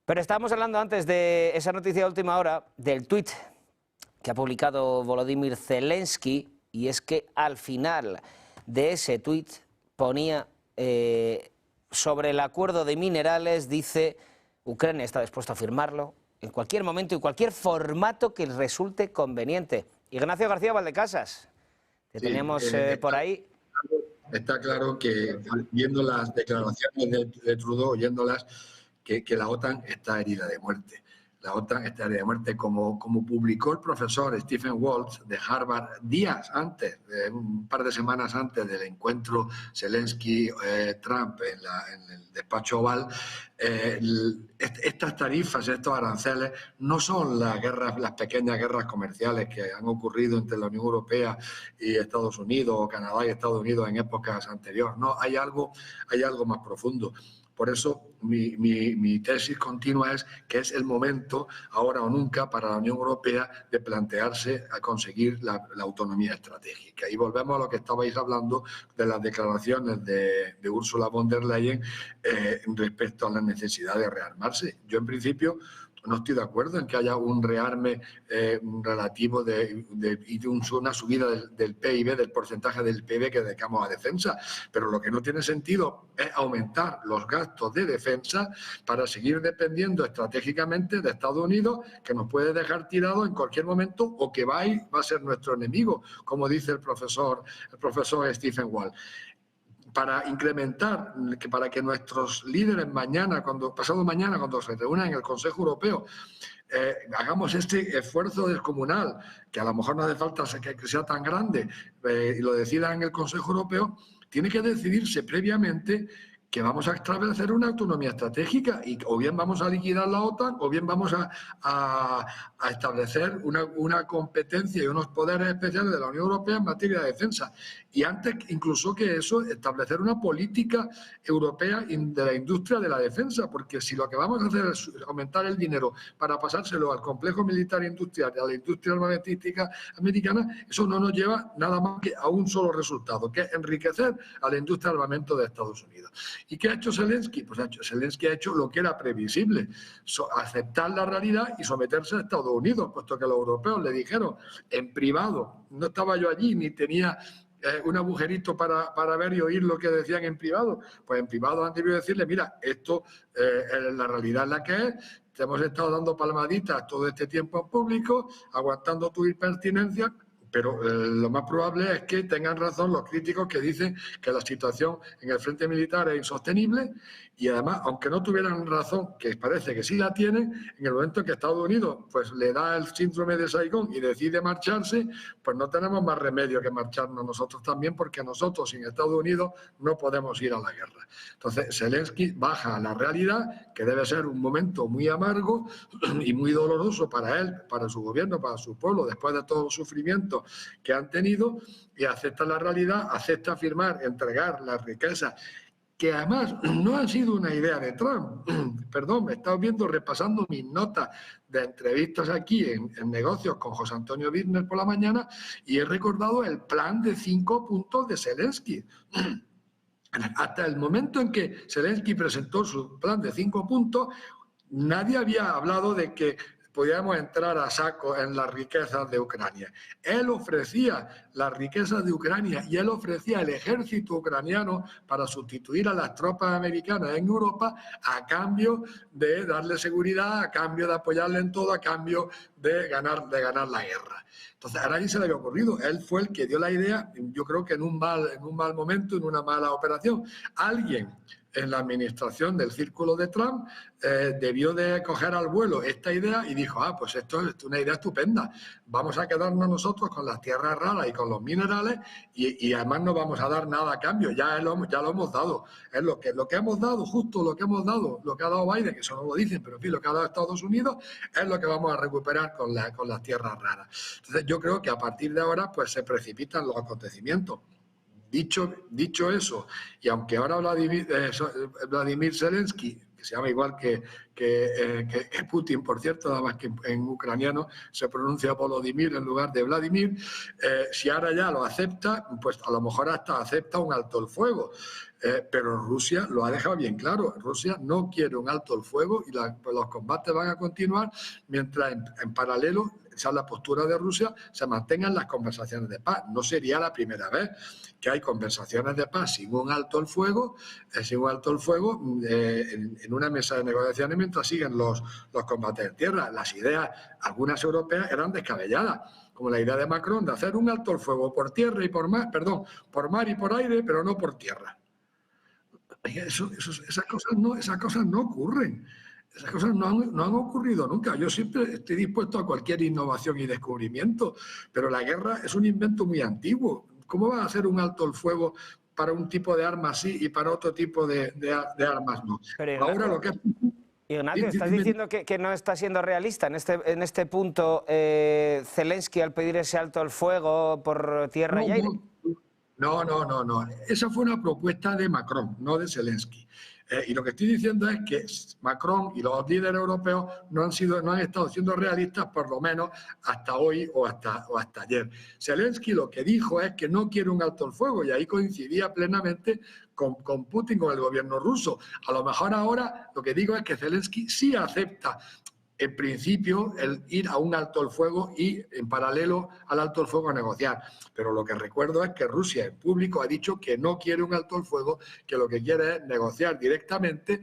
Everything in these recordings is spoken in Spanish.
Pero estábamos hablando antes de esa noticia de última hora, del tuit que ha publicado Volodymyr Zelensky, y es que al final de ese tuit ponía sobre el acuerdo de minerales, dice: Ucrania está dispuesta a firmarlo en cualquier momento y cualquier formato que resulte conveniente. Ignacio García Valdecasas, te tenemos por ahí. Está claro que, viendo las declaraciones de Trudeau, oyéndolas, que la OTAN está herida de muerte. La OTAN está herida de muerte, como publicó el profesor Stephen Waltz de Harvard días antes, un par de semanas antes del encuentro Zelensky-Trump en el despacho Oval. Estas tarifas, estos aranceles, no son las pequeñas guerras comerciales que han ocurrido entre la Unión Europea y Estados Unidos, o Canadá y Estados Unidos en épocas anteriores. No, hay algo más profundo. Por eso mi tesis continua es que es el momento, ahora o nunca, para la Unión Europea de plantearse a conseguir la autonomía estratégica. Y volvemos a lo que estabais hablando de las declaraciones de Ursula von der Leyen respecto a la necesidad de rearmarse. Yo, en principio, no estoy de acuerdo en que haya un rearme relativo y una subida del PIB, del porcentaje del PIB que dedicamos a defensa. Pero lo que no tiene sentido es aumentar los gastos de defensa para seguir dependiendo estratégicamente de Estados Unidos, que nos puede dejar tirados en cualquier momento o que va a ser nuestro enemigo, como dice el profesor Stephen Waltz. Para incrementar, para que nuestros líderes pasado mañana, cuando se reúnan en el Consejo Europeo, hagamos este esfuerzo descomunal, que a lo mejor no hace falta que sea tan grande, y lo decidan en el Consejo Europeo, tiene que decidirse previamente que vamos a establecer una autonomía estratégica, y o bien vamos a liquidar la OTAN o bien vamos a establecer una competencia y unos poderes especiales de la Unión Europea en materia de defensa. Y antes incluso que eso, establecer una política europea de la industria de la defensa, porque si lo que vamos a hacer es aumentar el dinero para pasárselo al complejo militar industrial y a la industria armamentística americana, eso no nos lleva nada más que a un solo resultado, que es enriquecer a la industria de armamento de Estados Unidos. ¿Y qué ha hecho Zelensky? Pues Zelensky ha hecho lo que era previsible: aceptar la realidad y someterse a Estados Unidos, puesto que los europeos le dijeron en privado, no estaba yo allí ni tenía un agujerito para ver y oír lo que decían en privado. Pues en privado han debido decirle: mira, esto es la realidad en la que es, te hemos estado dando palmaditas todo este tiempo en público, aguantando tu impertinencia. Pero lo más probable es que tengan razón los críticos que dicen que la situación en el frente militar es insostenible, y además, aunque no tuvieran razón, que parece que sí la tienen, en el momento en que Estados Unidos pues le da el síndrome de Saigón y decide marcharse, pues no tenemos más remedio que marcharnos nosotros también, porque nosotros sin Estados Unidos no podemos ir a la guerra. Entonces Zelensky baja a la realidad, que debe ser un momento muy amargo y muy doloroso para él, para su gobierno, para su pueblo, después de todo el sufrimiento que han tenido, y acepta la realidad, acepta firmar, entregar las riquezas, que además no ha sido una idea de Trump. Perdón, me he estado repasando mis notas de entrevistas aquí en negocios con José Antonio Birner por la mañana, y he recordado el plan de 5 puntos de Zelensky. Hasta el momento en que Zelensky presentó su plan de 5 puntos, nadie había hablado de que podíamos entrar a saco en las riquezas de Ucrania. Él ofrecía las riquezas de Ucrania y él ofrecía el ejército ucraniano para sustituir a las tropas americanas en Europa, a cambio de darle seguridad, a cambio de apoyarle en todo, a cambio de ganar la guerra. Entonces, a nadie se le había ocurrido. Él fue el que dio la idea, yo creo que en un mal momento, en una mala operación. Alguien en la administración del círculo de Trump debió de coger al vuelo esta idea y dijo: pues esto es una idea estupenda, vamos a quedarnos nosotros con las tierras raras y con los minerales, y además no vamos a dar nada a cambio, ya lo hemos dado, es lo que hemos dado, justo lo que hemos dado, lo que ha dado Biden, que eso no lo dicen, pero en fin, lo que ha dado Estados Unidos es lo que vamos a recuperar con las tierras raras. Entonces yo creo que a partir de ahora pues se precipitan los acontecimientos. Dicho eso, y aunque ahora Vladimir Zelensky, que se llama igual que Putin, por cierto, nada más que en ucraniano se pronuncia Volodymyr en lugar de Vladimir, si ahora ya lo acepta, pues a lo mejor hasta acepta un alto el fuego. pero Rusia lo ha dejado bien claro. Rusia no quiere un alto el fuego y los combates van a continuar mientras en paralelo, esa es la postura de Rusia, se mantengan las conversaciones de paz. No sería la primera vez que hay conversaciones de paz sin un alto el fuego, en una mesa de negociaciones mientras siguen los combates en tierra. Las ideas, algunas europeas, eran descabelladas, como la idea de Macron de hacer un alto el fuego por tierra y por mar, perdón, por mar y por aire, pero no por tierra. Esas cosas no ocurren. Esas cosas no han ocurrido nunca. Yo siempre estoy dispuesto a cualquier innovación y descubrimiento, pero la guerra es un invento muy antiguo. ¿Cómo va a hacer un alto el fuego para un tipo de armas sí y para otro tipo de armas no? Pero, ahora lo que es... Ignacio, ¿estás diciendo que no está siendo realista en este punto Zelensky al pedir ese alto el fuego por tierra y aire? No. Esa fue una propuesta de Macron, no de Zelensky. Y lo que estoy diciendo es que Macron y los líderes europeos no han estado siendo realistas, por lo menos hasta hoy o hasta ayer. Zelensky lo que dijo es que no quiere un alto el fuego, y ahí coincidía plenamente con Putin, con el gobierno ruso. A lo mejor ahora lo que digo es que Zelensky sí acepta en principio el ir a un alto el fuego y en paralelo al alto el fuego a negociar. Pero lo que recuerdo es que Rusia en público ha dicho que no quiere un alto el fuego, que lo que quiere es negociar directamente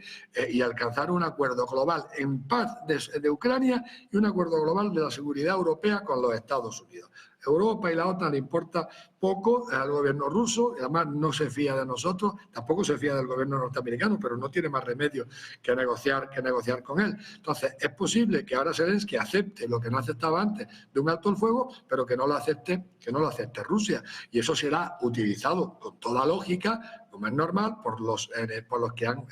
y alcanzar un acuerdo global en paz de Ucrania y un acuerdo global de la seguridad europea con los Estados Unidos. Europa y la OTAN le importa poco al gobierno ruso, y además no se fía de nosotros, tampoco se fía del gobierno norteamericano, pero no tiene más remedio que negociar con él. Entonces, es posible que ahora Zelensky acepte lo que no aceptaba antes de un alto el fuego, pero que no lo acepte Rusia. Y eso será utilizado con toda lógica, como es normal, por los que han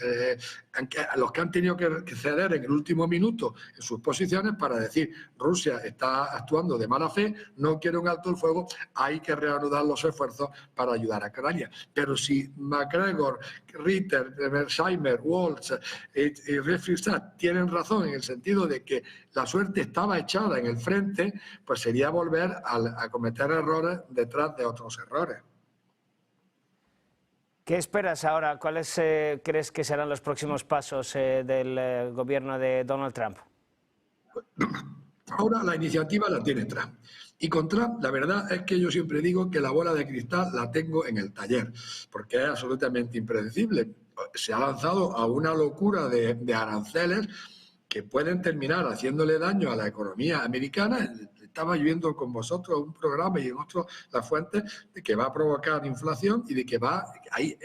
tenido que ceder en el último minuto en sus posiciones para decir Rusia está actuando de mala fe, no quiere un alto el fuego, hay que reanudar los esfuerzos para ayudar a Ucrania. Pero si McGregor, Ritter, Mearsheimer, Waltz y Refristadt tienen razón en el sentido de que la suerte estaba echada en el frente, pues sería volver a cometer errores detrás de otros errores. ¿Qué esperas ahora? ¿Cuáles crees que serán los próximos pasos del gobierno de Donald Trump? Ahora la iniciativa la tiene Trump. Y con Trump, la verdad es que yo siempre digo que la bola de cristal la tengo en el taller, porque es absolutamente impredecible. Se ha lanzado a una locura de aranceles que pueden terminar haciéndole daño a la economía americana. Estaba viendo con vosotros un programa y en otro La Fuente de que va a provocar inflación y de que va ahí.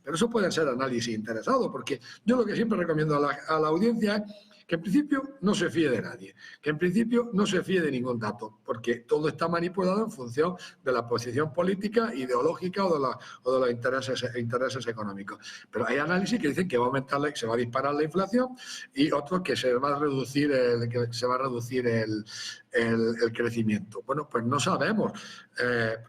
Pero eso pueden ser análisis interesados, porque yo lo que siempre recomiendo a la audiencia es que en principio no se fíe de nadie, que en principio no se fíe de ningún dato, porque todo está manipulado en función de la posición política, ideológica o de los intereses económicos. Pero hay análisis que dicen que va a aumentar, que se va a disparar la inflación, y otros que se va a reducir el crecimiento. Bueno, pues no sabemos.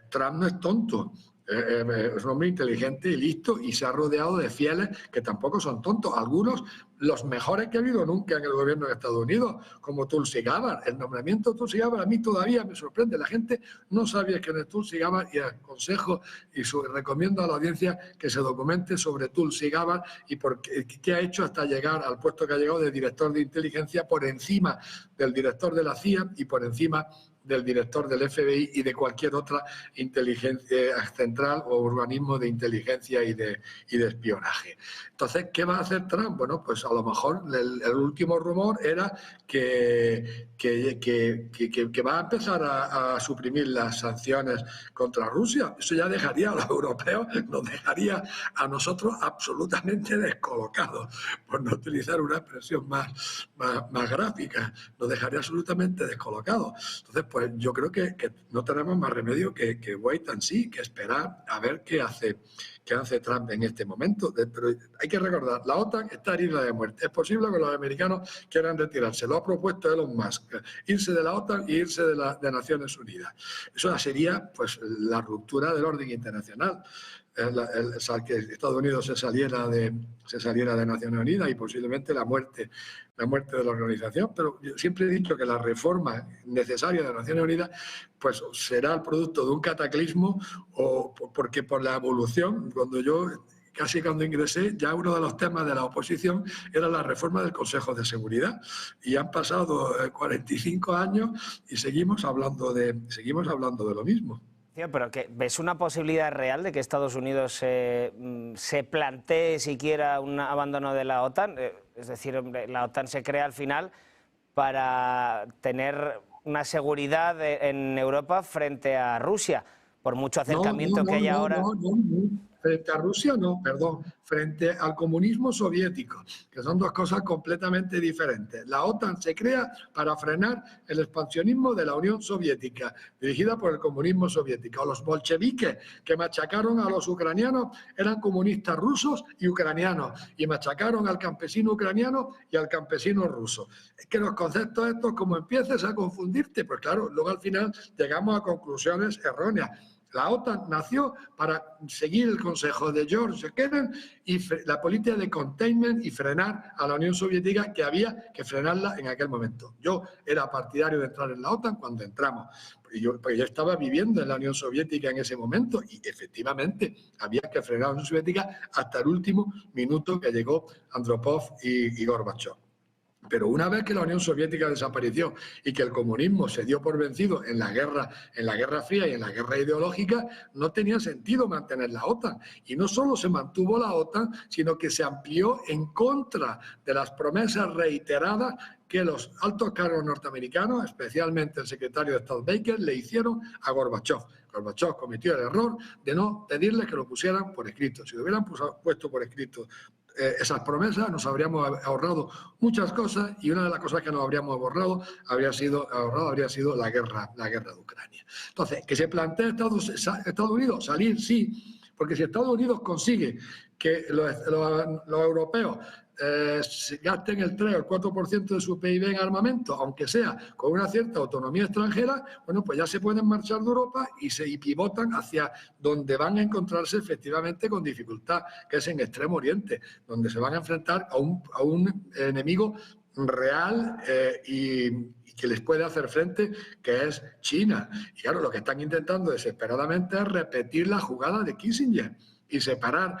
Trump no es tonto. Es un hombre inteligente y listo, y se ha rodeado de fieles que tampoco son tontos. Algunos, los mejores que ha habido nunca en el gobierno de Estados Unidos, como Tulsi Gabbard. El nombramiento de Tulsi Gabbard a mí todavía me sorprende. La gente no sabía quién es Tulsi Gabbard, y aconsejo y recomiendo a la audiencia que se documente sobre Tulsi Gabbard y qué ha hecho hasta llegar al puesto que ha llegado de director de inteligencia, por encima del director de la CIA y por encima del director del FBI y de cualquier otra inteligencia central o organismo de inteligencia y de espionaje. Entonces, ¿qué va a hacer Trump? Bueno, pues a lo mejor el último rumor era que va a empezar a suprimir las sanciones contra Rusia. Eso ya dejaría a los europeos, nos dejaría a nosotros absolutamente descolocados, por no utilizar una expresión más gráfica, nos dejaría absolutamente descolocados. Entonces, pues yo creo que no tenemos más remedio que wait and see, que esperar a ver qué hace Trump en este momento. Pero hay que recordar, la OTAN está herida de muerte. Es posible que los americanos quieran retirarse. Lo ha propuesto Elon Musk, irse de la OTAN y irse de Naciones Unidas. Eso sería pues la ruptura del orden internacional. Que Estados Unidos se saliera de Naciones Unidas y posiblemente la muerte de la organización. Pero yo siempre he dicho que la reforma necesaria de Naciones Unidas pues será el producto de un cataclismo, o porque por la evolución, cuando yo casi cuando ingresé, ya uno de los temas de la oposición era la reforma del Consejo de Seguridad. Y han pasado 45 años y seguimos hablando de lo mismo. Pero que ¿ves una posibilidad real de que Estados Unidos se plantee siquiera un abandono de la OTAN? Es decir, la OTAN se crea al final para tener una seguridad en Europa frente a Rusia, por mucho acercamiento que hay ahora. Frente a Rusia no, perdón, frente al comunismo soviético, que son dos cosas completamente diferentes. La OTAN se crea para frenar el expansionismo de la Unión Soviética, dirigida por el comunismo soviético. Los bolcheviques que machacaron a los ucranianos eran comunistas rusos y ucranianos, y machacaron al campesino ucraniano y al campesino ruso. Es que los conceptos estos, como empieces a confundirte, pues claro, luego al final llegamos a conclusiones erróneas. La OTAN nació para seguir el consejo de George Kennan y la política de containment y frenar a la Unión Soviética, que había que frenarla en aquel momento. Yo era partidario de entrar en la OTAN cuando entramos. Porque yo estaba viviendo en la Unión Soviética en ese momento y efectivamente había que frenar a la Unión Soviética hasta el último minuto que llegó Andropov y Gorbachev. Pero una vez que la Unión Soviética desapareció y que el comunismo se dio por vencido en la Guerra Fría y en la guerra ideológica, no tenía sentido mantener la OTAN. Y no solo se mantuvo la OTAN, sino que se amplió en contra de las promesas reiteradas que los altos cargos norteamericanos, especialmente el secretario de Estado Baker, le hicieron a Gorbachev. Gorbachev cometió el error de no pedirles que lo pusieran por escrito. Si lo hubieran puesto por escrito esas promesas, nos habríamos ahorrado muchas cosas, y una de las cosas que nos habríamos ahorrado habría sido la guerra de Ucrania. Entonces, que se plantee Estados Unidos salir, sí, porque si Estados Unidos consigue que los europeos gasten el 3 o el 4% de su PIB en armamento, aunque sea con una cierta autonomía extranjera, bueno, pues ya se pueden marchar de Europa y pivotan hacia donde van a encontrarse efectivamente con dificultad, que es en Extremo Oriente, donde se van a enfrentar a un enemigo real y que les puede hacer frente, que es China. Y claro, lo que están intentando desesperadamente es repetir la jugada de Kissinger y separar,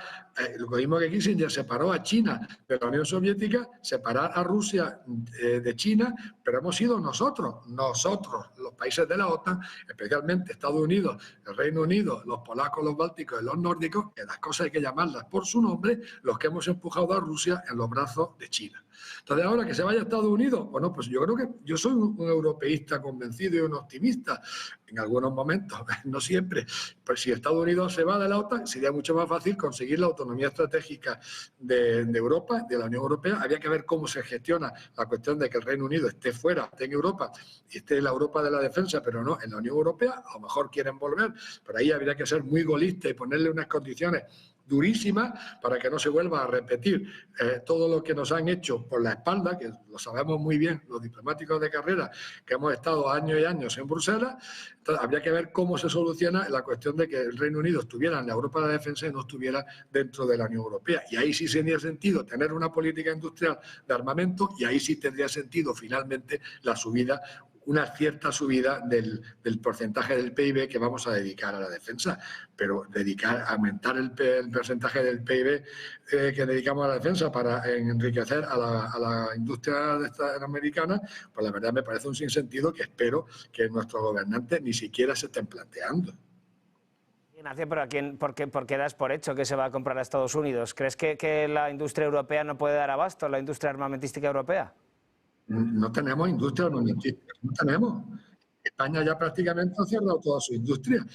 lo mismo que Kissinger separó a China de la Unión Soviética, separar a Rusia de China, pero hemos sido nosotros, los países de la OTAN, especialmente Estados Unidos, el Reino Unido, los polacos, los bálticos y los nórdicos, que las cosas hay que llamarlas por su nombre, los que hemos empujado a Rusia en los brazos de China. Entonces, ahora que se vaya a Estados Unidos, bueno, pues yo creo que yo soy un europeísta convencido y un optimista en algunos momentos, no siempre. Pues si Estados Unidos se va de la OTAN, sería mucho más fácil conseguir la autonomía estratégica de Europa, de la Unión Europea. Habría que ver cómo se gestiona la cuestión de que el Reino Unido esté fuera, esté en Europa, y esté en la Europa de la defensa, pero no en la Unión Europea. A lo mejor quieren volver, pero ahí habría que ser muy golista y ponerle unas condiciones durísima para que no se vuelva a repetir todo lo que nos han hecho por la espalda, que lo sabemos muy bien los diplomáticos de carrera que hemos estado años y años en Bruselas. Entonces, habría que ver cómo se soluciona la cuestión de que el Reino Unido estuviera en la Europa de la defensa y no estuviera dentro de la Unión Europea. Y ahí sí tendría sentido tener una política industrial de armamento, y ahí sí tendría sentido finalmente la subida, una cierta subida del porcentaje del PIB que vamos a dedicar a la defensa. Pero aumentar el porcentaje del PIB que dedicamos a la defensa para enriquecer a la industria americana, pues la verdad me parece un sinsentido que espero que nuestros gobernantes ni siquiera se estén planteando. Ignacio, pero ¿por qué das por hecho que se va a comprar a Estados Unidos? ¿Crees que la industria europea no puede dar abasto, la industria armamentística europea? No tenemos industria armamentística, no tenemos. España ya prácticamente ha cerrado toda su industria.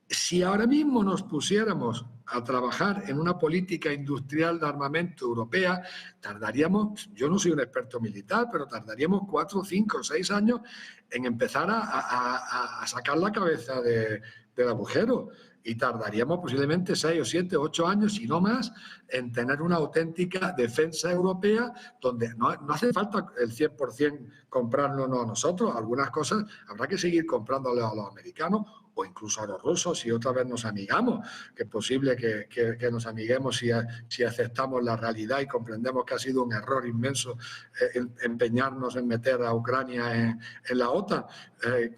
Si ahora mismo nos pusiéramos a trabajar en una política industrial de armamento europea, tardaríamos, yo no soy un experto militar, pero tardaríamos 4, 5, 6 años en empezar a sacar la cabeza del agujero. Y tardaríamos posiblemente 6 o 7 o 8 años, si no más, en tener una auténtica defensa europea donde no hace falta el 100% comprárnoslo nosotros. Algunas cosas habrá que seguir comprándole a los americanos o incluso a los rusos, si otra vez nos amigamos, que es posible que nos amiguemos si aceptamos la realidad y comprendemos que ha sido un error inmenso empeñarnos en meter a Ucrania en la OTAN,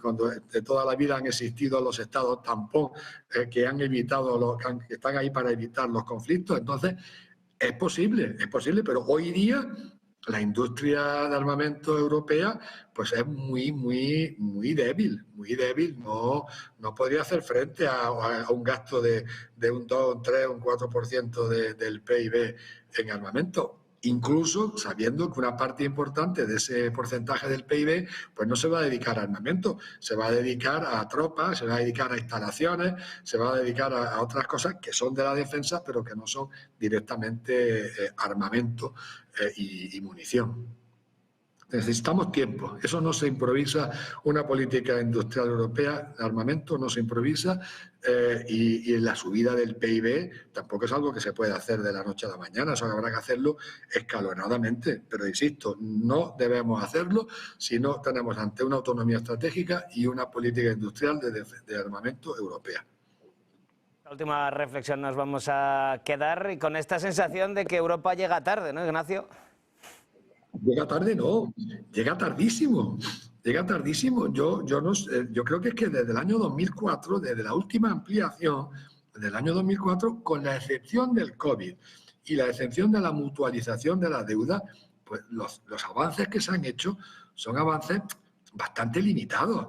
cuando de toda la vida han existido los estados tampón que han evitado, que están ahí para evitar los conflictos. Entonces, es posible, pero hoy día la industria de armamento europea pues es muy débil, no podría hacer frente a un gasto de un 2, un 3, un 4% del PIB en armamento. Incluso sabiendo que una parte importante de ese porcentaje del PIB pues no se va a dedicar a armamento, se va a dedicar a tropas, se va a dedicar a instalaciones, se va a dedicar a otras cosas que son de la defensa, pero que no son directamente armamento y munición. Necesitamos tiempo, eso no se improvisa, una política industrial europea de armamento no se improvisa y la subida del PIB tampoco es algo que se puede hacer de la noche a la mañana, eso habrá que hacerlo escalonadamente, pero insisto, no debemos hacerlo si no tenemos ante una autonomía estratégica y una política industrial de armamento europea. La última reflexión nos vamos a quedar y con esta sensación de que Europa llega tarde, ¿no, Ignacio? Llega tarde, no, llega tardísimo. Llega tardísimo. Yo creo que es que desde el año 2004, desde la última ampliación del año 2004, con la excepción del COVID y la excepción de la mutualización de la deuda, pues los avances que se han hecho son avances bastante limitados.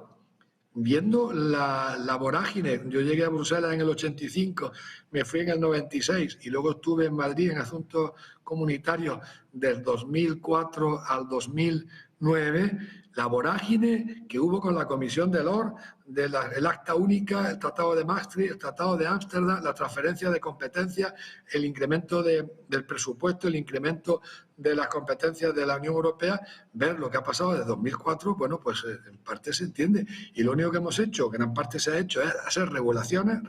Viendo la vorágine, yo llegué a Bruselas en el 85, me fui en el 96 y luego estuve en Madrid en asuntos comunitarios del 2004 al 2009, la vorágine que hubo con la Comisión de Delors, el Acta Única, el Tratado de Maastricht, el Tratado de Ámsterdam, la transferencia de competencias, el incremento del presupuesto, el incremento de las competencias de la Unión Europea, ver lo que ha pasado desde 2004, bueno, pues en parte se entiende. Y lo único que hemos hecho, gran parte se ha hecho, es hacer regulaciones,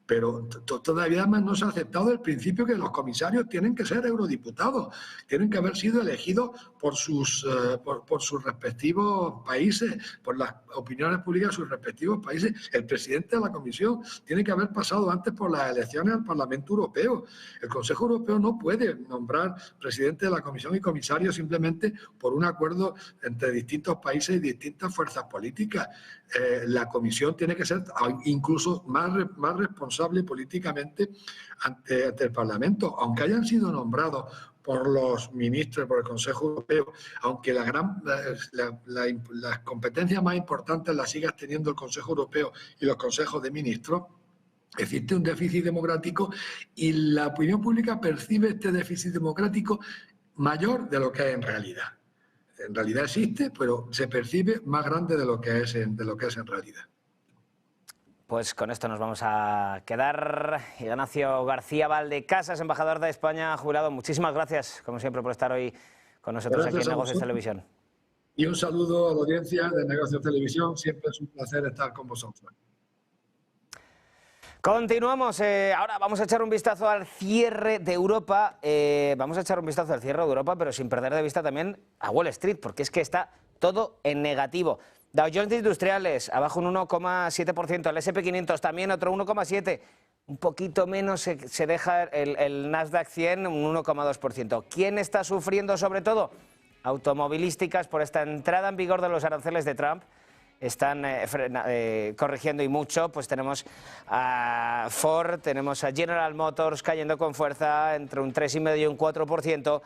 pero todavía más no se ha aceptado el principio que los comisarios tienen que ser eurodiputados, tienen que haber sido elegidos por sus respectivos países, por las opiniones públicas de sus respectivos países. El presidente de la Comisión tiene que haber pasado antes por las elecciones al Parlamento Europeo. El Consejo Europeo no puede nombrar presidente de la Comisión y comisario simplemente por un acuerdo entre distintos países y distintas fuerzas políticas. La Comisión tiene que ser incluso más responsable políticamente ante el Parlamento, aunque hayan sido nombrados por los ministros, por el Consejo Europeo, aunque las competencias más importantes las siga teniendo el Consejo Europeo y los consejos de ministros, existe un déficit democrático y la opinión pública percibe este déficit democrático mayor de lo que es en realidad. En realidad existe, pero se percibe más grande de lo que es en realidad. Pues con esto nos vamos a quedar. Ignacio García Valdecasas, embajador de España jubilado, muchísimas gracias, como siempre, por estar hoy con nosotros aquí en Negocios Televisión. Y un saludo a la audiencia de Negocios Televisión, siempre es un placer estar con vosotros. Continuamos, ahora vamos a echar un vistazo al cierre de Europa, pero sin perder de vista también a Wall Street, porque es que está todo en negativo. Dow Jones Industriales, abajo un 1,7%, el S&P 500 también otro 1,7%, un poquito menos se deja el Nasdaq 100, un 1,2%. ¿Quién está sufriendo sobre todo? Automovilísticas por esta entrada en vigor de los aranceles de Trump. Están corrigiendo y mucho, pues tenemos a Ford, tenemos a General Motors cayendo con fuerza entre un 3,5% y un 4%,